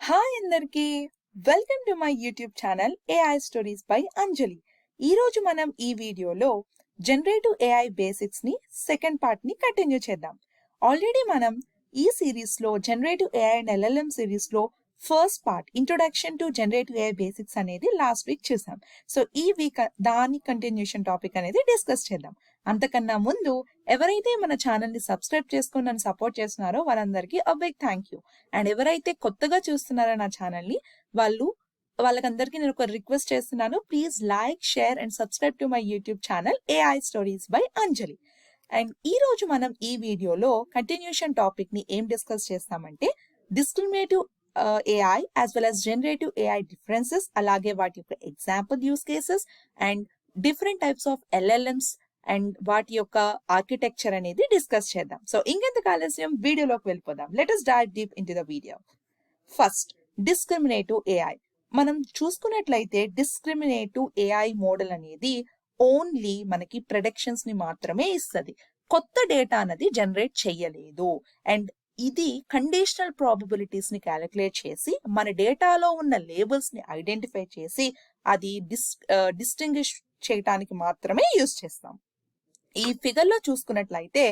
Hi అందరికీ welcome to my YouTube channel AI stories by Anjali. ఈరోజు మనం ఈ వీడియోలో జనరేటివ్ ఏఐ బేసిక్స్ ని సెకండ్ పార్ట్ ని కంటిన్యూ చేద్దాం. ఆల్రెడీ మనం ఈ సిరీస్ లో generative AI and LLM series లో first part introduction to generative AI basics అనేది లాస్ట్ వీక్ చూసాం. సో ఈ వీక్ దాని కంటిన్యూషన్ టాపిక్ అనేది డిస్కస్ చేద్దాం. అంతకన్నా ముందు ఎవరైతే మన ఛానల్ ని సబ్స్క్రైబ్ చేసుకుని నన్ను సపోర్ట్ చేస్తున్నారో వాళ్ళందరికీ a big thank you. And ఎవరైతే కొత్తగా చూస్తున్నారో నా ఛానల్ ని వాళ్ళకందరికీ నేను ఒక రిక్వెస్ట్ చేస్తున్నాను. Please like, share and subscribe to my YouTube channel AI stories by Anjali. And ఈ రోజు మనం ఈ వీడియోలో కంటిన్యూషన్ టాపిక్ ని ఏం డిస్కస్ చేస్తామంటే discriminative AI as well as generative AI differences, అలాగే వాటి యొక్క example use cases and different types of LLMs and వాటి యొక్క ఆర్కిటెక్చర్ అనేది డిస్కస్ చేద్దాం. సో ఇంకెందుకు ఆలస్యం, వీడియోలోకి వెళ్ళిపోదాం. Let us dive deep into the video. First, discriminative AI. మనం చూసుకున్నట్లయితే డిస్క్రిమినేటివ్ ఏఐ మోడల్ అనేది ఓన్లీ మనకి ప్రెడిక్షన్స్ ని మాత్రమే ఇస్తుంది. కొత్త డేటా అనేది జనరేట్ చెయ్యలేదు. అండ్ ఇది కండిషనల్ ప్రాబబిలిటీస్ ని క్యాలిక్యులేట్ చేసి మన డేటాలో ఉన్న లేబుల్స్ ని ఐడెంటిఫై చేసి అది డిస్టింగ్విష్ చేయడానికి మాత్రమే యూజ్ చేస్తాం. ఈ ఫిగర్ లో చూసుకున్నట్లయితే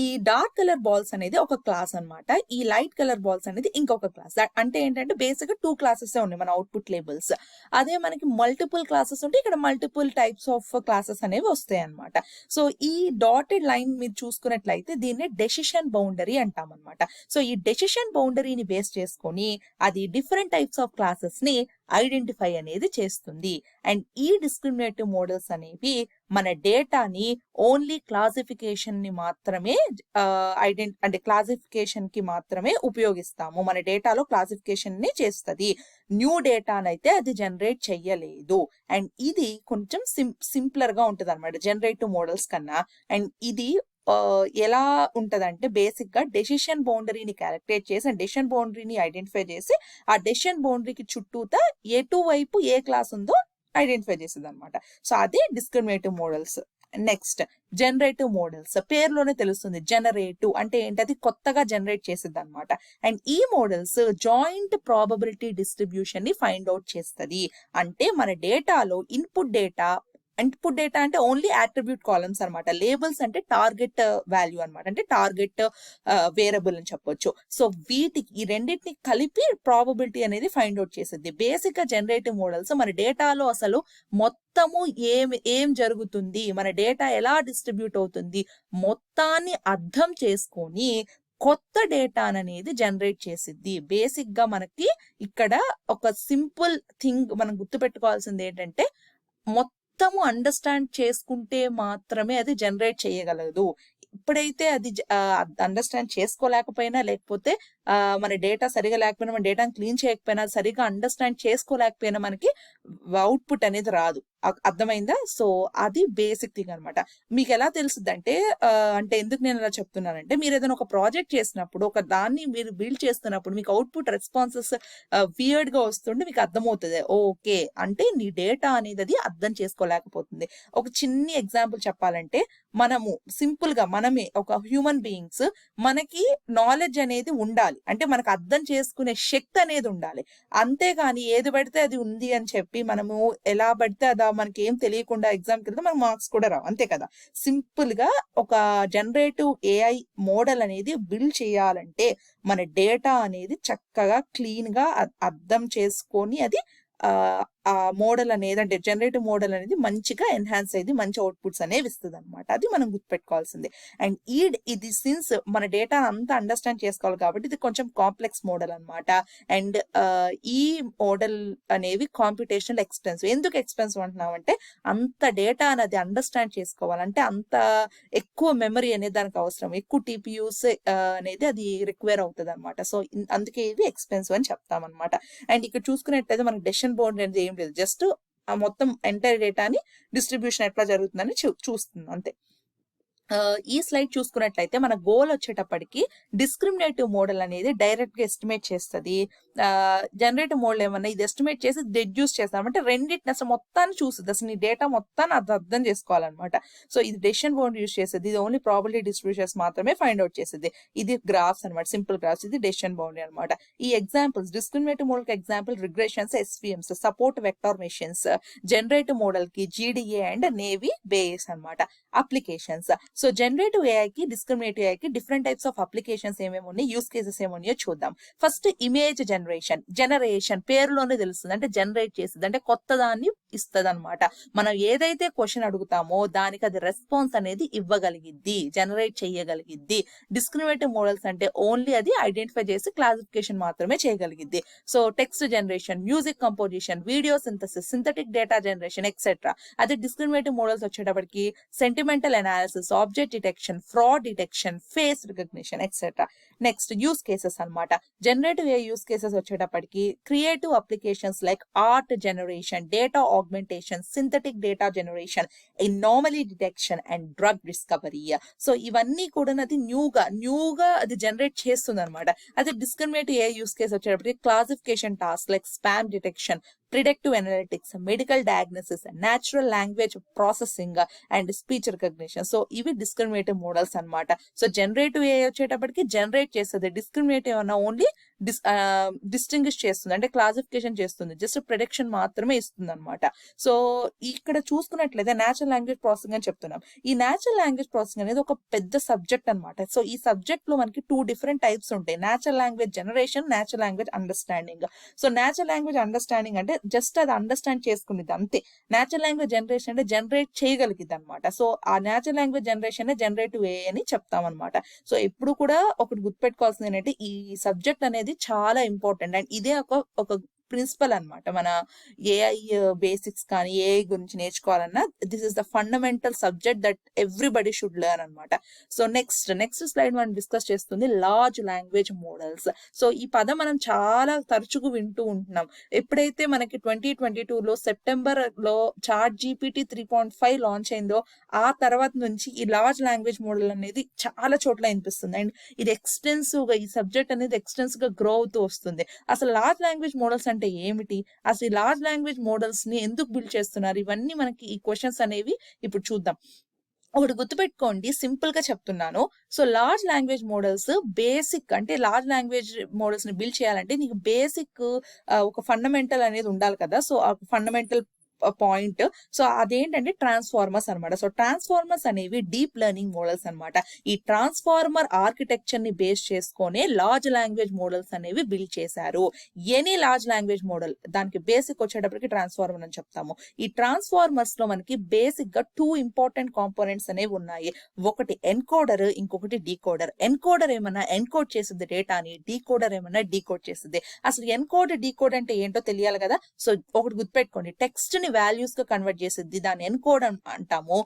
ఈ డార్క్ కలర్ బాల్స్ అనేది ఒక క్లాస్ అన్నమాట. ఈ లైట్ కలర్ బాల్స్ అనేది ఇంకొక క్లాస్. అంటే ఏంటంటే బేసిక్ గా 2 క్లాసెస్ ఉన్నాయి మన అవుట్పుట్ లేబుల్స్. అదే మనకి మల్టిపుల్ క్లాసెస్ ఉంటే ఇక్కడ మల్టిపుల్ టైప్స్ ఆఫ్ క్లాసెస్ అనేవి వస్తాయి అన్నమాట. సో ఈ డాటెడ్ లైన్ మీరు చూసుకున్నట్లయితే దీన్ని డెసిషన్ బౌండరీ అంటాం అనమాట. సో ఈ డెసిషన్ బౌండరీని బేస్ చేసుకొని అది డిఫరెంట్ టైప్స్ ఆఫ్ క్లాసెస్ ని ఐడెంటిఫై అనేది చేస్తుంది. అండ్ ఈ డిస్క్రిమినేటివ్ మోడల్స్ అనేవి మన డేటాని ఓన్లీ క్లాసిఫికేషన్ ని మాత్రమే అంటే క్లాసిఫికేషన్ కి మాత్రమే ఉపయోగిస్తాము. మన డేటాలో క్లాసిఫికేషన్ ని చేస్తుంది. న్యూ డేటానైతే అది జనరేట్ చెయ్యలేదు. అండ్ ఇది కొంచెం సింప్లర్ గా ఉంటది అనమాట జనరేటివ్ మోడల్స్ కన్నా. అండ్ ఇది ఎలా ఉంటదంటే బేసిక్ గా డెసిషన్ బౌండరీని క్యాలిక్యులేట్ చేసి అండ్ డెసిషన్ బౌండరీని ఐడెంటిఫై చేసి ఆ డెసిషన్ బౌండరీకి చుట్టూతా ఎటువైపు ఏ క్లాస్ ఉందో ఐడెంటిఫై చేసేది అనమాట. సో అదే discriminative models. Next, generative models. పేరులోనే తెలుస్తుంది, జనరేటివ్ అంటే ఏంటి, అది కొత్తగా జనరేట్ చేసేది అనమాట. అండ్ ఈ మోడల్స్ జాయింట్ ప్రాబబిలిటీ డిస్ట్రిబ్యూషన్ ని ఫైండ్ అవుట్ చేస్తుంది. అంటే మన డేటాలో ఇన్పుట్ డేటా అంటే ఓన్లీ అట్రిబ్యూట్ కాలమ్స్ అనమాట. లేబుల్స్ అంటే టార్గెట్ వాల్యూ అనమాట, అంటే టార్గెట్ వేరియబుల్ అని చెప్పొచ్చు. సో వీటికి ఈ రెండింటిని కలిపి ప్రాబబిలిటీ అనేది ఫైండ్ అవుట్ చేసేది. బేసిక్ గా జనరేటివ్ మోడల్స్ మన డేటాలో అసలు మొత్తము ఏం జరుగుతుంది, మన డేటా ఎలా డిస్ట్రిబ్యూట్ అవుతుంది మొత్తాన్ని అర్థం చేసుకొని కొత్త డేటా అనేది జనరేట్ చేసిద్ది. బేసిక్ గా మనకి ఇక్కడ ఒక సింపుల్ థింగ్ మనం గుర్తుపెట్టుకోవాల్సింది ఏంటంటే మొత్తము అండర్స్టాండ్ చేసుకుంటే మాత్రమే అది జనరేట్ చేయగలదు. ఎప్పుడైతే అది అండర్స్టాండ్ చేసుకోలేకపోయినా, లేకపోతే మన డేటా సరిగా లేకపోయినా, మన డేటాను క్లీన్ చేయకపోయినా, సరిగా అండర్స్టాండ్ చేసుకోలేకపోయినా మనకి అవుట్పుట్ అనేది రాదు. అర్థమైందా? సో అది బేసిక్ థింగ్ అనమాట. మీకు ఎలా తెలుస్తుంది అంటే ఎందుకు నేను ఇలా చెప్తున్నానంటే, మీరు ఏదైనా ఒక ప్రాజెక్ట్ చేసినప్పుడు, ఒక దాన్ని మీరు బిల్డ్ చేస్తున్నప్పుడు మీకు అవుట్పుట్ రెస్పాన్సెస్ వియర్డ్ గా వస్తుంటే మీకు అర్థమవుతుంది, ఓకే అంటే నీ డేటా అనేది అది అర్థం చేసుకోలేకపోతుంది. ఒక చిన్ని ఎగ్జాంపుల్ చెప్పాలంటే, మనమే ఒక హ్యూమన్ బీయింగ్స్, మనకి నాలెడ్జ్ అనేది ఉండాలి, అంటే మనకు అర్థం చేసుకునే శక్తి అనేది ఉండాలి. అంతేగాని ఏది పడితే అది ఉంది అని చెప్పి మనము ఎలా పడితే అదా మనకి ఏం తెలియకుండా ఎగ్జామ్కి వెళ్తే మనకు మార్క్స్ కూడా రావు, అంతే కదా. సింపుల్ గా ఒక జనరేటివ్ ఏఐ మోడల్ అనేది బిల్డ్ చేయాలంటే మన డేటా అనేది చక్కగా క్లీన్ గా అర్థం చేసుకొని అది ఆ మోడల్ అనేది, అంటే జనరేటివ్ మోడల్ అనేది మంచిగా ఎన్హాన్స్ అయ్యి మంచి అవుట్పుట్స్ అనేవి ఇస్తుంది అనమాట. అది మనం గుర్తుపెట్టుకోవాల్సిందే. అండ్ ఇది సిన్స్ మన డేటా అంతా అండర్స్టాండ్ చేసుకోవాలి కాబట్టి ఇది కొంచెం కాంప్లెక్స్ మోడల్ అనమాట. అండ్ ఈ మోడల్ అనేవి కాంప్యూటేషనల్ ఎక్స్పెన్సివ్. ఎందుకు ఎక్స్పెన్సివ్ అంటున్నామంటే, అంత డేటా అనేది అండర్స్టాండ్ చేసుకోవాలంటే అంత ఎక్కువ మెమరీ అనేది దానికి అవసరం, ఎక్కువ టీపీయూస్ అనేది అది రిక్వైర్ అవుతుంది అనమాట. సో అందుకే ఇవి ఎక్స్పెన్సివ్ అని చెప్తాం అనమాట. అండ్ ఇక్కడ చూసుకున్నట్లయితే మనకి డెసిషన్ బౌండరీ అనేది ఏం లేదు, జస్ట్ ఆ మొత్తం ఎంటైర్ డేటాని డిస్ట్రిబ్యూషన్ ఎట్లా జరుగుతుందని చూస్తుంది అంతే. ఈ స్లైడ్ చూసుకున్నట్లయితే మన గోల్ వచ్చేటప్పటికి డిస్క్రిమినేటివ్ మోడల్ అనేది డైరెక్ట్ గా ఎస్టిమేట్ చేస్తుంది. జనరేటివ్ మోడల్ ఏమన్నా ఇది ఎస్టిమేట్ చేసి డెడ్యూస్ చేస్తాం అంటే రెండింటిని అసలు మొత్తాన్ని చూస్తుంది, అసలు నీ డేటా మొత్తాన్ని అది అర్థం చేసుకోవాలన్నమాట. సో ఇది డెసిషన్ బౌండరీ యూస్ చేస్తుంది, ఇది ఓన్లీ ప్రాబిలిటీ డిస్ట్రిబ్యూషన్స్ మాత్రమే ఫైండ్ అవుట్ చేస్తుంది. ఇది గ్రాఫ్స్ అనమాట, సింపుల్ గ్రాఫ్స్, ఇది డెసిషన్ బౌండరీ అనమాట. ఈ ఎగ్జాంపుల్స్ డిస్క్రిమినేటివ్ మోడల్ కి example regressions, SVMs, support vector machines, generative model కి జీడిఏ అండ్ నేవీ బేస్ అనమాట. అప్లికేషన్స్, సో జనరేటివ్ ఏఐకి డిస్క్రిమినేటివ్ ఏఐకి డిఫరెంట్ టైప్స్ ఆఫ్ అప్లికేషన్స్ ఏమేమి ఉన్నాయి, యూస్ కేసెస్ ఏమున్నాయో చూద్దాం. ఫస్ట్ ఇమేజ్ జనరేషన్ పేరులోనే తెలుస్తుంది, అంటే జనరేట్ చేస్తుంది, అంటే కొత్త దాన్ని ఇస్తుంది అనమాట. మనం ఏదైతే క్వశ్చన్ అడుగుతామో దానికి అది రెస్పాన్స్ అనేది ఇవ్వగలిగిద్ది, జనరేట్ చేయగలిగిద్ది. డిస్క్రిమినేటివ్ మోడల్స్ అంటే ఓన్లీ అది ఐడెంటిఫై చేసి క్లాసిఫికేషన్ మాత్రమే చేయగలిగిద్ది. So text generation, music composition, video synthesis, synthetic data generation etcetera. అదే డిస్క్రిమినేటివ్ మోడల్స్ వచ్చేటప్పటికి sentimental analysis, object detection, fraud detection, face recognition etcetera. Next use cases అనమాట. Generative AI use cases వచ్చేటప్పటికి creative applications like art generation, data augmentation, synthetic data generation, anomaly detection and drug discovery. So ఇవన్నీ కూడా అది న్యూగా అది generate చేస్తుంది అనమాట. అదే డిస్క్రిమినేటివ్ ఏ యూస్ కేసు వచ్చేటప్పటికి classification task like spam detection, predictive analytics, medical diagnosis, natural language processing and speech recognition. So ఇవి డిస్క్రిమినేటివ్ మోడల్స్ అనమాట. సో జనరేటివ్ ఏ వచ్చేటప్పటికి జనరేట్ చేస్తుంది, డిస్క్రిమినేటివ్ అన్న ఓన్లీ డిస్టింగ్విష్ చేస్తుంది, అంటే క్లాసిఫికేషన్ చేస్తుంది, జస్ట్ ప్రిడిక్షన్ మాత్రమే ఇస్తుంది అనమాట. సో ఇక్కడ చూసుకున్నట్లయితే న్యాచురల్ లాంగ్వేజ్ ప్రాసెసింగ్ అని చెప్తున్నాం. ఈ న్యాచురల్ లాంగ్వేజ్ ప్రాసెసింగ్ అనేది ఒక పెద్ద సబ్జెక్ట్ అనమాట. సో ఈ సబ్జెక్ట్ లో మనకి 2 డిఫరెంట్ టైప్స్ ఉంటాయి, natural language generation, natural language understanding. So natural language understanding అంటే జస్ట్ అది అండర్స్టాండ్ చేసుకునేది అంతే. న్యాచురల్ లాంగ్వేజ్ జనరేషన్ అంటే జనరేట్ చేయగలిగింది అనమాట. సో ఆ న్యాచురల్ లాంగ్వేజ్ జనరేషన్ జనరేటివ్ ఏ అని చెప్తాం అనమాట. సో ఎప్పుడు కూడా ఒకటి గుర్తుపెట్టుకోవాల్సింది ఏంటంటే ఈ సబ్జెక్ట్ అనేది చాలా ఇంపార్టెంట్ అండ్ ఇదే ఒక ప్రిన్సిపల్ అనమాట. మన ఏఐ బేసిక్స్ కానీ ఏఐ గురించి నేర్చుకోవాలన్నా this is the fundamental subject that everybody should learn అనమాట. సో నెక్స్ట్ స్లైడ్ మనం డిస్కస్ చేస్తుంది లార్జ్ లాంగ్వేజ్ మోడల్స్. సో ఈ పదం మనం చాలా తరచుగా వింటూ ఉంటున్నాం. ఎప్పుడైతే మనకి 2022లో సెప్టెంబర్లో చాట్ జీపీటీ 3.5 లాంచ్ అయిందో ఆ తర్వాత నుంచి ఈ లార్జ్ లాంగ్వేజ్ మోడల్ అనేది చాలా చోట్ల వినిపిస్తుంది అండ్ ఇది ఎక్స్టెన్సివ్ గా ఈ సబ్జెక్ట్ అనేది ఎక్స్టెన్సివ్ గా గ్రో అవుతూ వస్తుంది. అసలు లార్జ్ లాంగ్వేజ్ మోడల్స్ అంటే ఏమిటి, అసలు ఈ లార్జ్ లాంగ్వేజ్ మోడల్స్ ని ఎందుకు బిల్డ్ చేస్తున్నారు, ఇవన్నీ మనకి ఈ క్వశ్చన్స్ అనేవి ఇప్పుడు చూద్దాం. ఒకటి గుర్తుపెట్టుకోండి, సింపుల్ గా చెప్తున్నాను. So large language models basic, అంటే లార్జ్ లాంగ్వేజ్ మోడల్స్ ని బిల్డ్ చేయాలంటే నీకు బేసిక్ ఒక ఫండమెంటల్ అనేది ఉండాలి కదా. సో ఆ ఫండమెంటల్ పాయింట్, సో అదేంటంటే ట్రాన్స్ఫార్మర్స్ అనమాట. సో ట్రాన్స్ఫార్మర్స్ అనేవి డీప్ లెర్నింగ్ మోడల్స్ అనమాట. ఈ ట్రాన్స్ఫార్మర్ ఆర్కిటెక్చర్ ని బేస్ చేసుకొని లార్జ్ లాంగ్వేజ్ మోడల్స్ అనేవి బిల్డ్ చేశారు. ఎనీ లార్జ్ లాంగ్వేజ్ మోడల్ దానికి బేసిక్ వచ్చేటప్పటికి ట్రాన్స్ఫార్మర్ అని చెప్తాము. ఈ ట్రాన్స్ఫార్మర్స్ లో మనకి బేసిక్ గా 2 ఇంపార్టెంట్ కాంపోనెంట్స్ అనేవి ఉన్నాయి. ఒకటి ఎన్కోడర్, ఇంకొకటి డీకోడర్. ఎన్కోడర్ ఏమన్నా ఎన్కోడ్ చేస్తుంది డేటాని, డీకోడర్ ఏమన్నా డీకోడ్ చేస్తుంది. అసలు ఎన్కోడ్ డీకోడ్ అంటే ఏంటో తెలియాలి కదా. సో ఒకటి గుర్తుపెట్టుకోండి, టెక్స్ట్ ని వాల్యూస్ గా కన్వర్ట్ చేసేది దాన్ని ఎన్కోడ్ అంటాము.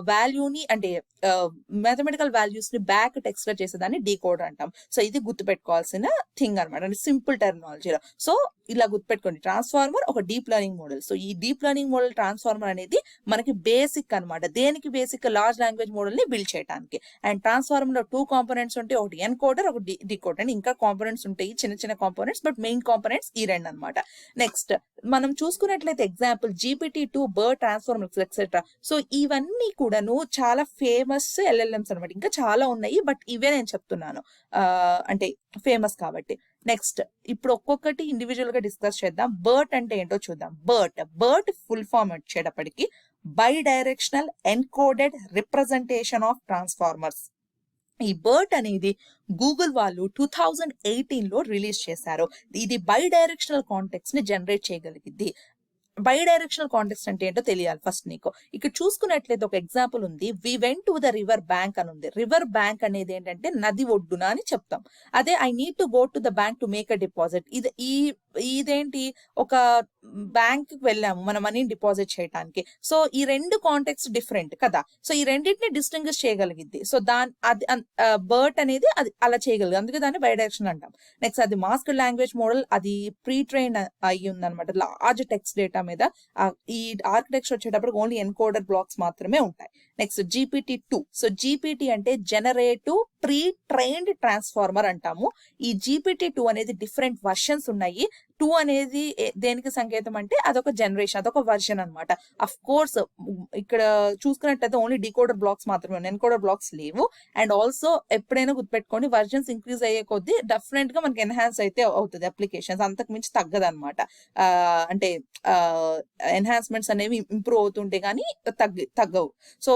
వాల్యూని అంటే మ్యాథమెటికల్ వాల్యూస్ ని బ్యాక్ టెక్స్ట్ గా చేసేదాన్ని డీకోడర్ అంటాం. సో ఇది గుర్తుపెట్టుకోవాల్సిన థింగ్ అనమాట, అంటే సింపుల్ టెర్మినాలజీలో. సో ఇలా గుర్తుపెట్టుకోండి, ట్రాన్స్ఫార్మర్ ఒక డీప్ లెర్నింగ్ మోడల్. సో ఈ డీప్ లెర్నింగ్ మోడల్ ట్రాన్స్ఫార్మర్ అనేది మనకి బేసిక్ అనమాట. దేనికి బేసిక్? లార్జ్ లాంగ్వేజ్ మోడల్ ని బిల్డ్ చేయడానికి. అండ్ ట్రాన్స్ఫార్మర్ లో 2 కాంపోనెంట్స్ ఉంటాయి, ఒకటి ఎన్కోడర్, ఒక డీకోడర్. అండ్ ఇంకా కాంపోనెంట్స్ ఉంటాయి, చిన్న చిన్న కాంపోనెంట్స్, బట్ మెయిన్ కాంపోనెంట్స్ ఈ 2 అనమాట. నెక్స్ట్ మనం చూసుకున్నట్లయితే example GPT-2, bird transformers etcetera. So ఇవన్నీ కూడాను చాలా ఫేమస్ LLMs అనమాట. ఇంకా చాలా ఉన్నాయి, బట్ ఇవే నేను చెప్తున్నాను అంటే ఫేమస్ కాబట్టి. నెక్స్ట్ ఇప్పుడు ఒక్కొక్కటి ఇండివిజువల్ గా డిస్కస్ చేద్దాం. బర్ట్ అంటే ఏంటో చూద్దాం. బర్ట్ ఫుల్ ఫామ్ వచ్చేటప్పటికి by directional encoded representation of transformers. ఈ బర్ట్ అనేది గూగుల్ వాళ్ళు 2018లో రిలీజ్ చేశారు. ఇది బై డైరెక్షనల్ కాంటెక్స్ట్ ని జనరేట్ చేయగలిగింది. బై డైరెక్షనల్ కాంటెక్స్ట్ అంటే ఏంటో తెలియాలి ఫస్ట్ నీకు. ఇక్కడ చూసుకున్నట్లయితే ఒక ఎగ్జాంపుల్ ఉంది, we went to the river bank అని ఉంది. రివర్ బ్యాంక్ అనేది ఏంటంటే నది ఒడ్డున అని చెప్తాం. అదే I need to go to the bank to make a deposit, ఇదేంటి, ఒక బ్యాంక్ కి వెళ్ళాము మన మనీని డిపాజిట్ చేయడానికి. సో ఈ 2 కాంటెక్స్ట్ డిఫరెంట్ కదా. సో ఈ రెండింటిని డిస్టింగ్విష్ చేయగలిగింది. సో బర్ట్ అనేది అది అలా చేయగలిగింది, అందుకే దాన్ని బై డైరెక్షన్ అంటాం. నెక్స్ట్ అది మాస్క్డ్ లాంగ్వేజ్ మోడల్, అది ప్రీ ట్రైన్ అయ్యి ఉందన్నమాట లార్జ్ టెక్స్ట్ డేటా మీద. ఈ ఆర్కిటెక్చర్ వచ్చేటప్పుడు ఓన్లీ ఎన్కోడర్ బ్లాక్స్ మాత్రమే ఉంటాయి. Next GPT-2. సో GPT అంటే జనరేటివ్ ప్రీ ట్రైన్డ్ ట్రాన్స్ఫార్మర్ అంటాము. ఈ GPT-2 అనేది డిఫరెంట్ వర్షన్స్ ఉన్నాయి. 2 అనేది దేనికి సంకేతం అంటే అదొక జనరేషన్, అదొక వర్షన్ అనమాట. అఫ్ కోర్స్ ఇక్కడ చూసుకున్నట్లయితే ఓన్లీ డీకోడర్ బ్లాక్స్ మాత్రమే ఉన్నాయి, ఎన్కోడర్ బ్లాక్స్ లేవు. అండ్ ఆల్సో ఎప్పుడైనా గుర్తుపెట్టుకోండి, వర్షన్స్ ఇంక్రీజ్ అయ్యే కొద్దీ డెఫినెట్ గా మనకి ఎన్హాన్స్ అయితే అవుతుంది అప్లికేషన్స్, అంతకు మించి తగ్గదనమాట. అంటే ఎన్హాన్స్మెంట్స్ అనేవి ఇంప్రూవ్ అవుతుంటే కానీ తగ్గవు. సో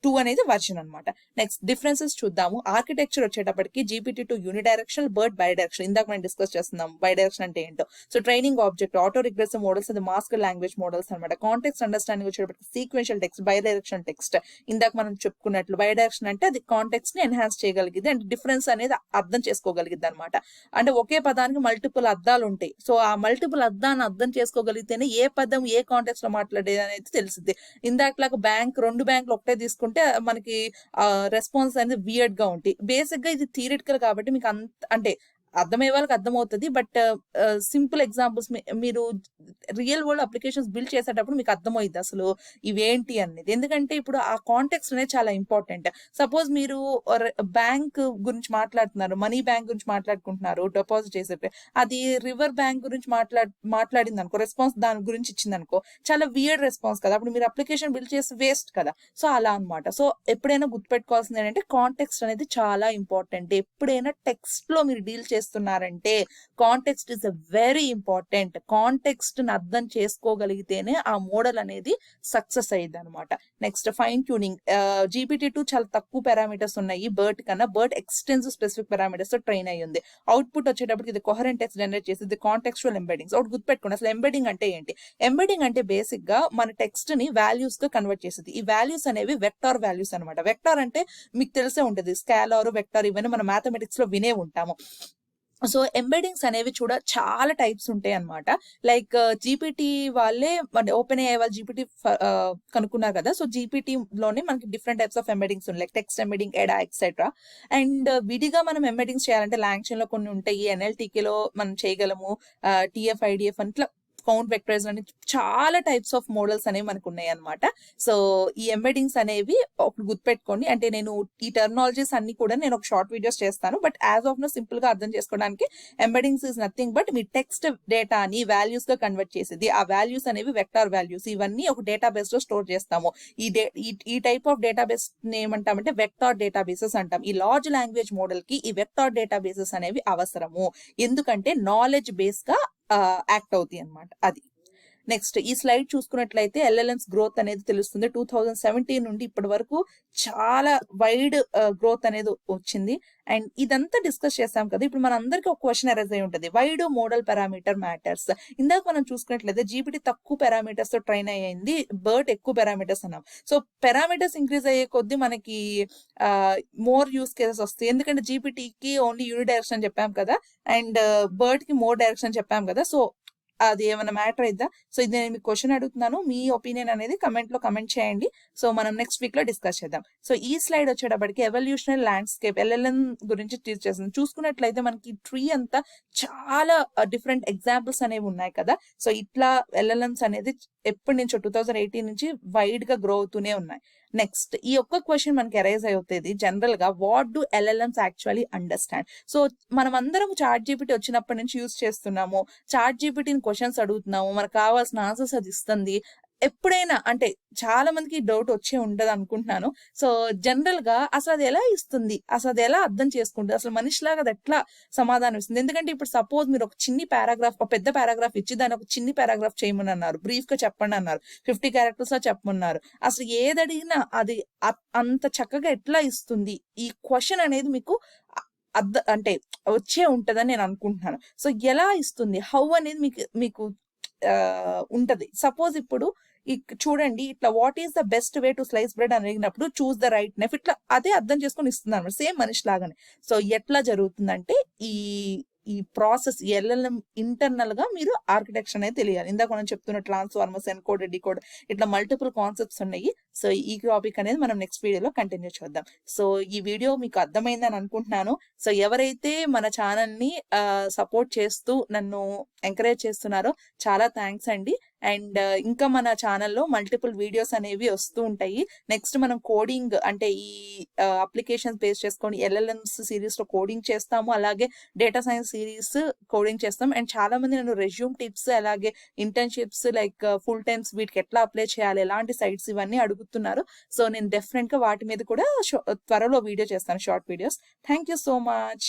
2 అనేది వర్షన్ అనమాట. నెక్స్ట్ డిఫరెన్సెస్ చూద్దాము. ఆర్కిటెక్చర్ వచ్చేటప్పటికి GPT-2 unidirectional, bird by direction. ఇందాక మనం డిస్కస్ చేస్తున్నాం బై డైరెక్షన్ అంటే ఏంటో. So training object, auto regressive models, అది మాస్క్ లాంగ్వేజ్ మోడల్స్ అనమాట. కాంటెక్స్ట్ అండర్స్టాండింగ్ వచ్చేటప్పటికి sequential text, by direction text. ఇందాక మనం చెప్పుకున్నట్లు బై డైరెక్షన్ అంటే అది కాంటెక్స్ట్ ని ఎన్హాన్స్ చేయగలిగింది అండ్ డిఫరెన్స్ అనేది అర్థం చేసుకోగలిగింది అనమాట. అంటే ఒకే పదానికి మల్టిపుల్ అర్థాలు ఉంటాయి. సో ఆ మల్టిపుల్ అర్థాన్ని అర్థం చేసుకోగలిగితేనే ఏ పదం ఏ కాంటెక్స్ట్ లో మాట్లాడేది అనేది తెలిసింది. ఇందాకలాగా రెండు బ్యాంకులు ఒకటే తీసుకుంటే మనకి రెస్పాన్స్ అనేది వియర్డ్ గా ఉంటాయి. బేసిక్ గా ఇది థియరిటికల్ కాబట్టి మీకు అంటే అర్థమయ్యే వాళ్ళకి అర్థమవుతుంది. బట్ సింపుల్ ఎగ్జాంపుల్స్ మీరు రియల్ వరల్డ్ అప్లికేషన్స్ బిల్డ్ చేసేటప్పుడు మీకు అర్థమవుతుంది అసలు ఇవేంటి అనేది. ఎందుకంటే ఇప్పుడు ఆ కాంటెక్స్ట్ అనేది చాలా ఇంపార్టెంట్. సపోజ్ మీరు బ్యాంక్ గురించి మాట్లాడుతున్నారు, మనీ బ్యాంక్ గురించి మాట్లాడుకుంటున్నారు, డిపాజిట్ చేసే అది రివర్ బ్యాంక్ గురించి మాట్లాడింది అనుకో, రెస్పాన్స్ దాని గురించి ఇచ్చింది అనుకో, చాలా వియర్డ్ రెస్పాన్స్ కదా, అప్పుడు మీరు అప్లికేషన్ బిల్డ్ చేసి వేస్ట్ కదా. సో అలా అనమాట. సో ఎప్పుడైనా గుర్తుపెట్టుకోవాల్సింది ఏంటంటే కాంటెక్స్ట్ అనేది చాలా ఇంపార్టెంట్. ఎప్పుడైనా టెక్స్ట్ లో మీరు డీల్ చేస్తున్నారంటే context is very important. Context ని అర్థం చేసుకోగలిగితేనే ఆ మోడల్ అనేది సక్సెస్ అయ్యింది అనమాట. Next fine tuning. GPT-2 చాలా తక్కువ పారామీటర్స్ ఉన్నాయి బర్డ్ కన్నా. బర్డ్ ఎక్స్టెన్సివ్ స్పెసిఫిక్ పారామీటర్స్ తో ట్రైన్ అయ్యి ఉంది. అవుట్పుట్ వచ్చేటప్పటికి ఇది కోహరెంట్ టెక్స్ట్ జనరేట్ చేసి కాంటెక్చువల్ ఎంబెడింగ్స్. ఒకటి గుర్తుపెట్టుకోండి, అసలు ఎంబెడింగ్ అంటే ఏంటి. ఎంబెడింగ్ అంటే బేసిక్ గా మన టెక్స్ట్ ని వాల్యూస్ గా కన్వర్ట్ చేసేది. ఈ వాల్యూస్ అనేవి వెక్టార్ వాల్యూస్ అనమాట. వెక్టార్ అంటే మీకు తెలిసే ఉంటుంది, స్కేలార్, వెక్టార్, ఇవన్నీ మనం మ్యాథమెటిక్స్ లో వినే ఉంటాము. సో ఎంబెడింగ్స్ అనేవి చాలా టైప్స్ ఉంటాయి అనమాట. లైక్ జీపీటీ వాళ్ళే ఓపెన్ AI వాళ్ళు జీపీటీ కనుక్కున్నారు కదా. సో జీపీటీ లోనే మనకి డిఫరెంట్ టైప్స్ ఆఫ్ ఎంబెడింగ్స్ ఉన్నాయి, లైక్ టెక్స్ట్ ఎంబెడింగ్, ఎడా, ఎక్సెట్రా. అండ్ విడిగా మనం ఎంబెడింగ్స్ చేయాలంటే లాంగ్చైన్ లో కొన్ని ఉంటాయి, NLTK లో మనం చేయగలము, TF, IDF అని ఇట్లా కౌంట్ వెక్టర్స్ అని చాలా టైప్స్ ఆఫ్ మోడల్స్ అనేవి మనకు ఉన్నాయి అనమాట. సో ఈ ఎంబెడింగ్స్ అనేవి ఒకటి గుర్తుపెట్టుకోండి. అంటే నేను ఈ టెర్మినాలజీస్ అన్ని కూడా నేను ఒక షార్ట్ వీడియోస్ చేస్తాను, but as of now simple గా అర్థం చేసుకోవడానికి ఎంబెడింగ్స్ ఇస్ నథింగ్ బట్ మీ టెక్స్ట్ డేటాని వాల్యూస్ గా కన్వర్ట్ చేసేది. ఆ వాల్యూస్ అనేవి వెక్టార్ వాల్యూస్. ఇవన్నీ ఒక డేటాబేస్ లో స్టోర్ చేస్తాము. ఈ టైప్ ఆఫ్ డేటాబేస్ ఏమంటామంటే వెక్టార్ డేటాబేసెస్ అంటాం. ఈ లార్జ్ లాంగ్వేజ్ మోడల్ కి ఈ వెక్టార్ డేటాబేసెస్ అనేవి అవసరము, ఎందుకంటే నాలెడ్జ్ బేస్ గా యాక్ట్ అవుతాయి అనమాట. అది నెక్స్ట్ ఈ స్లైడ్ చూసుకున్నట్లయితే LLMs గ్రోత్ అనేది తెలుస్తుంది. 2017 నుండి ఇప్పటి వరకు చాలా వైడ్ గ్రోత్ అనేది వచ్చింది. అండ్ ఇదంతా డిస్కస్ చేసాం కదా. ఇప్పుడు మన అందరికీ ఒక క్వశ్చన్ అరైజ్ అయి ఉంటుంది, why do model parameter matters. ఇందాక మనం చూసుకున్నట్లయితే GPT తక్కువ పారామీటర్స్ తో ట్రైన్ అయ్యింది, బర్డ్ ఎక్కువ పారామీటర్స్ అన్నాం. సో పారామీటర్స్ ఇంక్రీజ్ అయ్యే కొద్దీ మనకి మోర్ యూస్ కేసెస్ వస్తాయి. ఎందుకంటే GPTకి ఓన్లీ యూనిడైరెక్షన్ అని చెప్పాం కదా, అండ్ బర్డ్ కి మోర్ డైరెక్షన్ చెప్పాం కదా. సో అది ఏమైనా మ్యాటర్ అయిద్దా? సో ఇది నేను మీకు క్వశ్చన్ అడుగుతున్నాను, మీ ఒపీనియన్ అనేది కమెంట్ లో కమెంట్ చేయండి. సో మనం నెక్స్ట్ వీక్ లో డిస్కస్ చేద్దాం. సో ఈ స్లైడ్ వచ్చేటప్పటికి ఎవల్యూషనరీ ల్యాండ్స్కేప్ LLM గురించి టీచ్ చేస్తుంది. చూసుకున్నట్లయితే మనకి ట్రీ అంతా చాలా డిఫరెంట్ ఎగ్జాంపుల్స్ అనేవి ఉన్నాయి కదా. సో ఇట్లా LLMs అనేది ఎప్పటి నుంచో 2018 నుంచి వైడ్ గా గ్రో అవుతూనే ఉన్నాయి. నెక్స్ట్ ఈ ఒక్క క్వశ్చన్ మనకి అరైజ్ అవుతుంది జనరల్ గా, what do LLMs actually understand. So మనం అందరం ChatGPT వచ్చినప్పటి నుంచి యూజ్ చేస్తున్నాము, ChatGPTని క్వశ్చన్స్ అడుగుతున్నాము, మనకు కావాల్సిన ఆన్సర్స్ అది ఇస్తుంది. ఎప్పుడైనా అంటే చాలా మందికి డౌట్ వచ్చే ఉండదు అనుకుంటున్నాను. సో జనరల్ గా అసలు అది ఎలా ఇస్తుంది, అసలు అది ఎలా అర్థం చేసుకుంటుంది, అసలు మనిషిలాగా అది ఎట్లా సమాధానం ఇస్తుంది. ఎందుకంటే ఇప్పుడు సపోజ్ మీరు ఒక చిన్ని పారాగ్రాఫ్, ఒక పెద్ద పారాగ్రాఫ్ ఇచ్చి దాన్ని ఒక చిన్ని పారాగ్రాఫ్ చేయమని అన్నారు, బ్రీఫ్ గా చెప్పండి అన్నారు, 50 క్యారెక్టర్స్ లో చెప్పమన్నారు. అసలు ఏది అడిగినా అది అంత చక్కగా ఎట్లా ఇస్తుంది, ఈ క్వశ్చన్ అనేది మీకు అంటే వచ్చే ఉంటదని నేను అనుకుంటున్నాను. సో ఎలా ఇస్తుంది, హౌ అనేది మీకు ఉంటది. సపోజ్ ఇప్పుడు చూడండి, ఇట్లా what is the best way to slice bread అని అడిగినప్పుడు చూస్ ద రైట్ నైఫ్, ఇట్లా అదే అర్థం చేసుకొని ఇస్తుంది అనమాట, సేమ్ మనిషి లాగానే. సో ఎట్లా జరుగుతుందంటే ఈ ప్రాసెస్ LLM ఇంటర్నల్ గా మీరు ఆర్కిటెక్చర్ అనేది తెలియాలి. ఇందాక మనం చెప్తున్న ట్రాన్స్ఫార్మర్స్, ఎన్కోడ్, డికోడ్, ఇట్లా మల్టిపుల్ కాన్సెప్ట్స్ ఉన్నాయి. సో ఈ టాపిక్ అనేది మనం నెక్స్ట్ వీడియోలో కంటిన్యూ చేద్దాం. సో ఈ వీడియో మీకు అర్థమైందని అనుకుంటున్నాను. సో ఎవరైతే మన ఛానల్ ని సపోర్ట్ చేస్తూ నన్ను ఎంకరేజ్ చేస్తున్నారో చాలా థ్యాంక్స్ అండి. అండ్ ఇంకా మన ఛానల్లో మల్టిపుల్ వీడియోస్ అనేవి వస్తూ ఉంటాయి. నెక్స్ట్ మనం కోడింగ్ అంటే ఈ అప్లికేషన్స్ బేస్ చేసుకొని ఎల్ఎల్ఎంస్ సిరీస్లో కోడింగ్ చేస్తాము, అలాగే డేటా సైన్స్ సిరీస్ కోడింగ్ చేస్తాం. అండ్ చాలా మంది నన్ను రెజ్యూమ్ టిప్స్ అలాగే ఇంటర్న్షిప్స్ లైక్ ఫుల్ టైమ్స్ వీటికి ఎట్లా అప్లై చేయాలి, ఎలాంటి సైట్స్ ఇవన్నీ అడుగుతున్నారు. సో నేను డెఫినెట్గా వాటి మీద కూడా త్వరలో వీడియో చేస్తాను, short videos. Thank you so much.